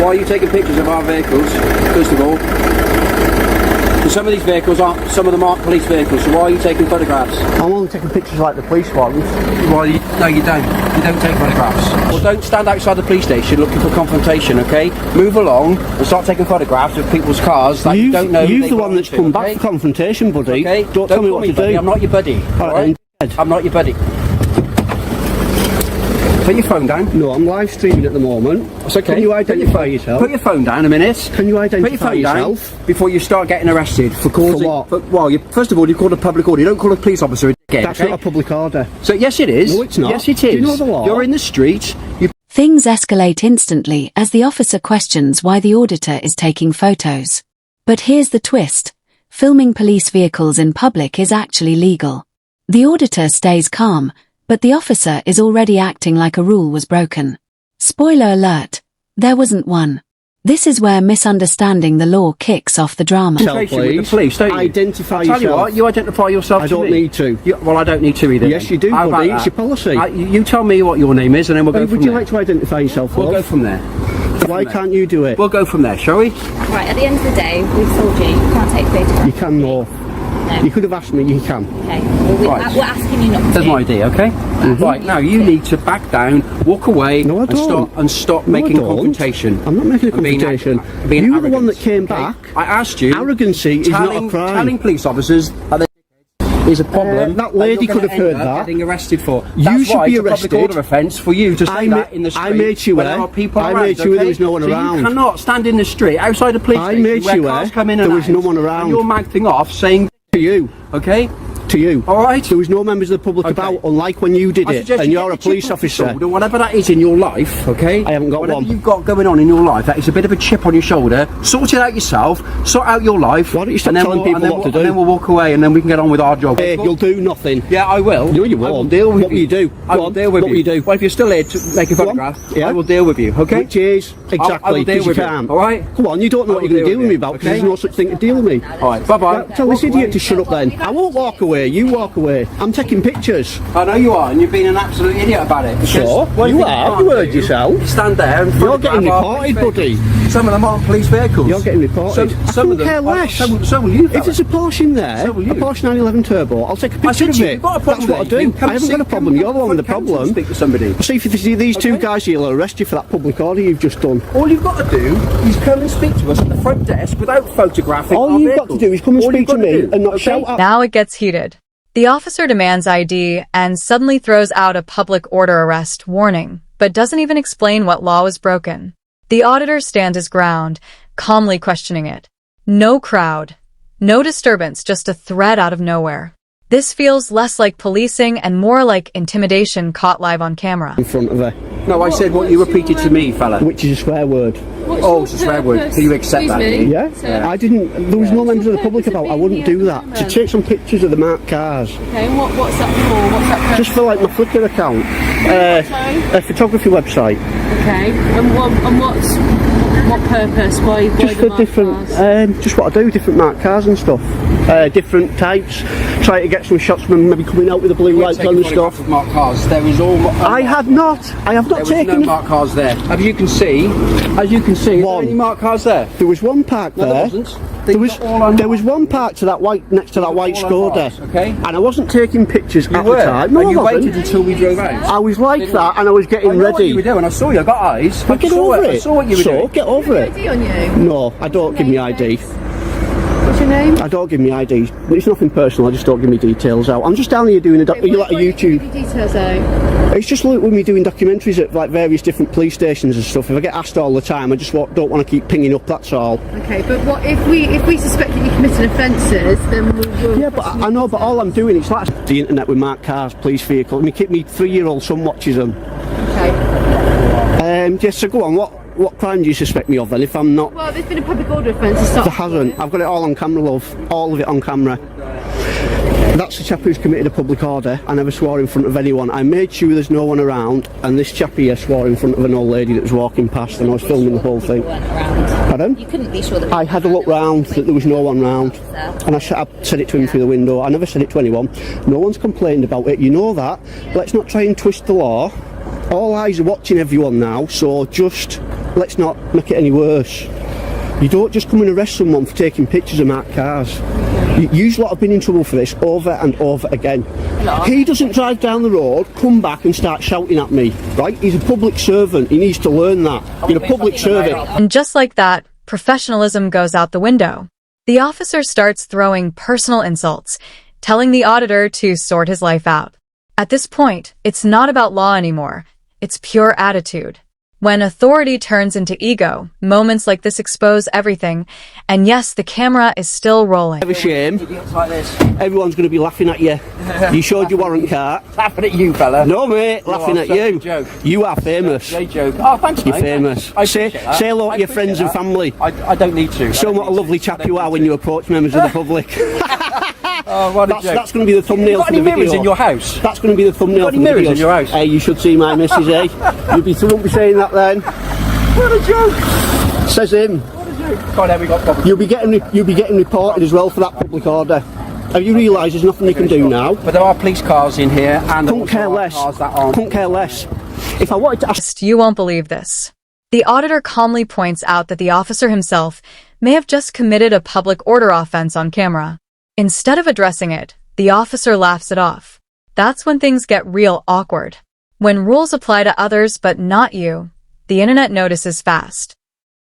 Why are you taking pictures of our vehicles, first of all? Because some of these vehicles aren't, some of them aren't police vehicles, so why are you taking photographs? I'm only taking pictures like the police ones. No, you don't. You don't take photographs. Well, don't stand outside the police station looking for confrontation, okay? Move along and start taking photographs of people's cars that you don't know. You're the one that's come back for confrontation, buddy. Okay? Don't tell me what to do. I'm not your buddy. Alright. I'm not your buddy. Put your phone down. No, I'm live streaming at the moment. It's okay. Can you identify yourself? Put your phone down a minute. Can you identify yourself? Before you start getting arrested for causing... For what? Well, first of all, you called a public order. You don't call a police officer a dickhead. That's not a public order. So, yes, it is. No, it's not. Yes, it is. Do you know the law? You're in the street. Things escalate instantly as the officer questions why the auditor is taking photos. But here's the twist. Filming police vehicles in public is actually legal. The auditor stays calm, but the officer is already acting like a rule was broken. Spoiler alert, there wasn't one. This is where misunderstanding the law kicks off the drama. With the police, don't you? Identify yourself. yourself. Tell you what, you identify yourself. I don't need to. Well, I don't need to either. Yes, then. you do, How buddy. about It's your policy. You tell me what your name is, and then we'll go from there. Would you like to identify yourself, We'll love? go from there. Why can't you do it? We'll go from there, shall we? Right, at the end of the day, we've told you can't take photographs. You can, no. No. You could have asked me, you can. Okay, well, Right. we're asking you not to. That's my idea, okay? Right, now you need to back down, walk away, No, I don't. and stop No, I making a don't. confrontation. I'm not making a And being confrontation. being You were the one arrogant, that came okay? back. I asked you. Arrogancy is not a crime. Telling police officers that is a problem. That lady could have heard that. Getting arrested for. You That's should why be it's a arrested. public order offence for you to say that in the street. I made sure. when there are people I around, made sure okay? there was no one so around. You cannot stand in the street outside the police I station made where sure cars come in and there was out, no one around. and you're mouthing off saying To you. okay. To you. All right. There was no members of the public about, unlike when you did I it, suggest and you you're get a the police chip off your officer. shoulder, whatever that is in your life, okay? I haven't got whatever one. you've got going on in your life, that is a bit of a chip on your shoulder. Sort it out yourself. Sort out your life. Why don't you stop and then telling people what to do? And then we'll walk away, and then we can get on with our job. Hey, you'll do nothing. Yeah, I will. No, you I will won't. deal with What will you do? I Go will on. deal with What you. will you do? Well, if you're still here to make a Go on. photograph, Yeah. I will deal with you, okay? Which is exactly I will deal because you with you, can't. all right? Come on, you don't know what will you're going to deal deal with with me you, about because okay? there's no such thing to deal with me. All right, bye-bye. Tell this idiot to shut up then. I won't walk away. You walk away. I'm taking pictures. I know you are, and you've been an absolute idiot about it. because So? one You thing are. can't You heard do yourself. is stand there and You're getting photograph our reported, police buddy. vehicles. Some of them aren't police vehicles. You're getting reported. I Some of couldn't them. care less. So will you. If fella. there's a Porsche in there, So will a you. Porsche 911 Turbo, I'll take a I picture said of to you, it. you've got a problem. That's what I there. You do. come I haven't got a see- problem. come You're the one with the front counter and problem. Speak to somebody. See if you see these two Okay. guys here, will arrest you for that public order you've just done. All you've got to do is come and speak to us at the front desk without photographing. All our you've got to vehicles. do is come and All speak you've to got me do, and not okay? shout at. Now it gets heated. The officer demands ID and suddenly throws out a public order arrest warning, but doesn't even explain what law was broken. The auditor stands his ground, calmly questioning it. No crowd. No disturbance, just a threat out of nowhere. This feels less like policing and more like intimidation caught live on camera. In front of her, No, I said what you repeated to me, fella. which is a swear word. Oh, it's a swear word. Do you accept that? Yeah? I didn't. There was no members of the public about. I wouldn't do that. To take some pictures of the marked cars. Okay, and what's that for? What's that for? Just for like my Flickr account. A photography website. Okay, and what purpose? Why Just the for different, marked just what I do, different marked cars and stuff. Different types. Try to get some shots of them maybe coming out with the blue lights on and stuff. Of marked cars. There is all. I have not. I have not There was no taken. marked cars there. As you can see, is there One. any marked cars there? There was one parked No, there. there wasn't. There was one parked to that white next to that white all Skoda. unmarked, okay. And I wasn't taking pictures You at were. the time. No, and you I wasn't. waited until we drove out. I was like Didn't that, you? and I was getting I know ready. what you were doing. I saw you. I got eyes. But get over it. I saw what you were so, doing. get over it. ID on you? No, I don't give me ID. What's your name? I don't give me ID. It's nothing personal. I just don't give me details out. I'm just down here doing you like a YouTube. Your details out. It's just like with me doing documentaries at like various different police stations and stuff. If I get asked all the time, I just don't want to keep pinging up. That's all. Okay, but what if we suspect that you committed offences? Then we'll Yeah, but I know. But all I'm doing is like the internet with marked cars, police vehicles. Me 3-year-old son watches them. Okay. Yes. So go on. What crime do you suspect me of then? If I'm not. Well, there's been a public order offence to start. There hasn't. I've got it all on camera, love. All of it on camera. That's the chap who's committed a public order. I never swore in front of anyone. I made sure there's no one around, and this chap here swore in front of an old lady that was walking past, and I was filming the whole thing. Pardon? You couldn't be sure that I had a look round that there was no one round, and I said it to him through the window. I never said it to anyone. No one's complained about it. You know that. Let's not try and twist the law. All eyes are watching everyone now, so just let's not make it any worse. You don't just come and arrest someone for taking pictures of marked cars. You lot have been in trouble for this over and over again. He doesn't drive down the road, come back and start shouting at me, right? He's a public servant, he needs to learn that. You're a public servant. And just like that, professionalism goes out the window. The officer starts throwing personal insults, telling the auditor to sort his life out. At this point, it's not about law anymore. It's pure attitude. When authority turns into ego, moments like this expose everything, and yes, the camera is still rolling. Have a shame. Like this. Everyone's going to be laughing at you. You showed your warrant card. Laughing at you, fella. No, mate, laughing at you. Joke. You are famous. They joke. Oh, thanks, You're mate. famous. I Say appreciate that. hello to your I friends and appreciate family. that. I don't need to. Show them what a lovely chap you are when you approach members of the public. Oh, what a joke. That's going to be the thumbnail You got for any the mirrors video. in your house? That's going to be the thumbnail got for any the mirrors videos. in your house? Hey, you should see my missus, eh? You won't be saying that then. What a joke. Says him. What a joke. God, there we got proper. You'll be getting reported as well for that public order. Have you realised there's nothing you can do now? But there are police cars in here, and there Couldn't care are less. cars that aren't. Couldn't care less. If I wanted to ask, You won't believe this. The auditor calmly points out that the officer himself may have just committed a public order offense on camera. Instead of addressing it, the officer laughs it off. That's when things get real awkward. When rules apply to others but not you, the internet notices fast.